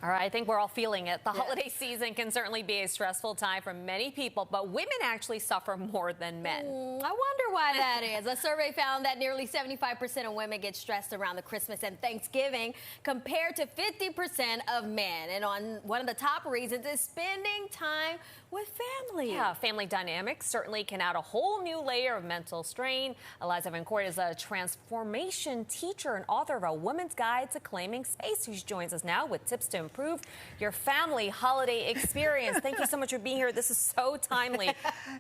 All right, I think we're all feeling it. The holiday season can certainly be a stressful time for many people, but women actually suffer more than men. I wonder why that is. A survey found that nearly 75% of women get stressed around the Christmas and Thanksgiving compared to 50% of men. And one of the top reasons is spending time with family. Yeah, family dynamics certainly can add a whole new layer of mental strain. Eliza VanCort is a transformation teacher and author of A Woman's Guide to Claiming Space, who joins us now with tips to improve your family holiday experience. Thank you so much for being here. This is so timely.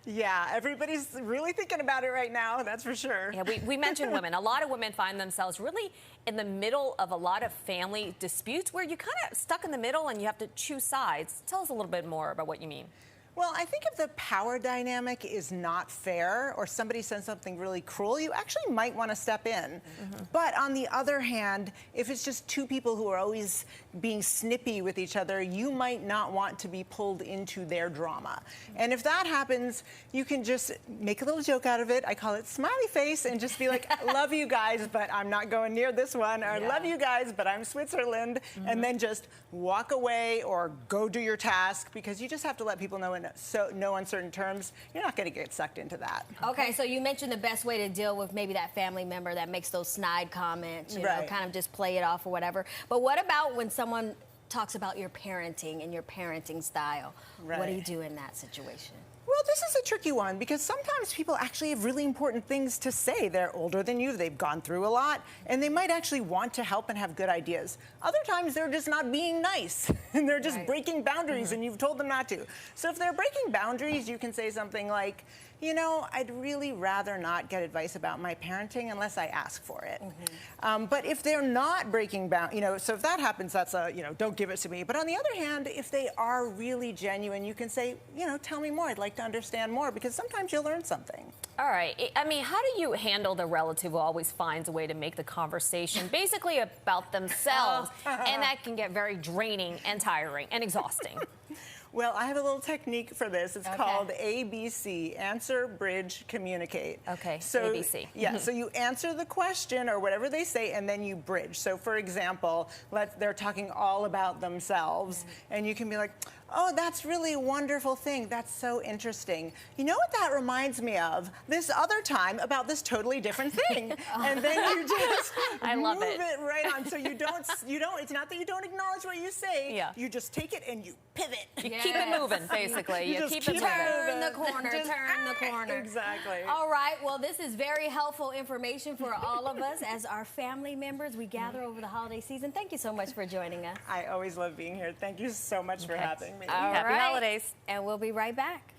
Yeah, everybody's really thinking about it right now, that's for sure. Yeah, we mentioned women. A lot of women find themselves really in the middle of a lot of family disputes where you're kind of stuck in the middle and you have to choose sides. Tell us a little bit more about what you mean. Well, I think if the power dynamic is not fair or somebody says something really cruel, you actually might want to step in. But on the other hand, if it's just two people who are always being snippy with each other, you might not want to be pulled into their drama. And if that happens, you can just make a little joke out of it. I call it smiley face and just be like, love you guys, but I'm not going near this one. Or love you guys, but I'm Switzerland. And then just walk away or go do your task, because you just have to let people know in no uncertain terms, you're not going to get sucked into that. Okay, so you mentioned the best way to deal with maybe that family member that makes those snide comments, you know, kind of just play it off or whatever. But what about when someone talks about your parenting and your parenting style? What do you do in that situation? Well, this is a tricky one because sometimes people actually have really important things to say. They're older than you, they've gone through a lot, and they might actually want to help and have good ideas. Other times they're just not being nice and they're just breaking boundaries and you've told them not to. So if they're breaking boundaries, you can say something like, you know, I'd really rather not get advice about my parenting unless I ask for it. But if they're not breaking boundaries, you know, so if that happens, that's a, you know, don't give it to me. But on the other hand, if they are really genuine, you can say, you know, tell me more. I'd like to understand more, because sometimes you'll learn something. All right. I mean, how do you handle the relative who always finds a way to make the conversation basically about themselves? And that can get very draining and tiring and exhausting. Well, I have a little technique for this. It's called ABC, answer, bridge, communicate. Okay, so, ABC. Yeah, so you answer the question or whatever they say, and then you bridge. So, for example, they're talking all about themselves, and you can be like, oh, that's really a wonderful thing. That's so interesting. You know what that reminds me of? This other time about this totally different thing. And then you just move it right on. So you don't, it's not that you don't acknowledge what you say. You just take it and you pivot. Keep it moving, basically. You keep it moving. Turn the corner, turn the corner. Exactly. All right, well, this is very helpful information for all of us as our family members. We gather over the holiday season. Thank you so much for joining us. I always love being here. Thank you so much for having me. Happy holidays. And we'll be right back.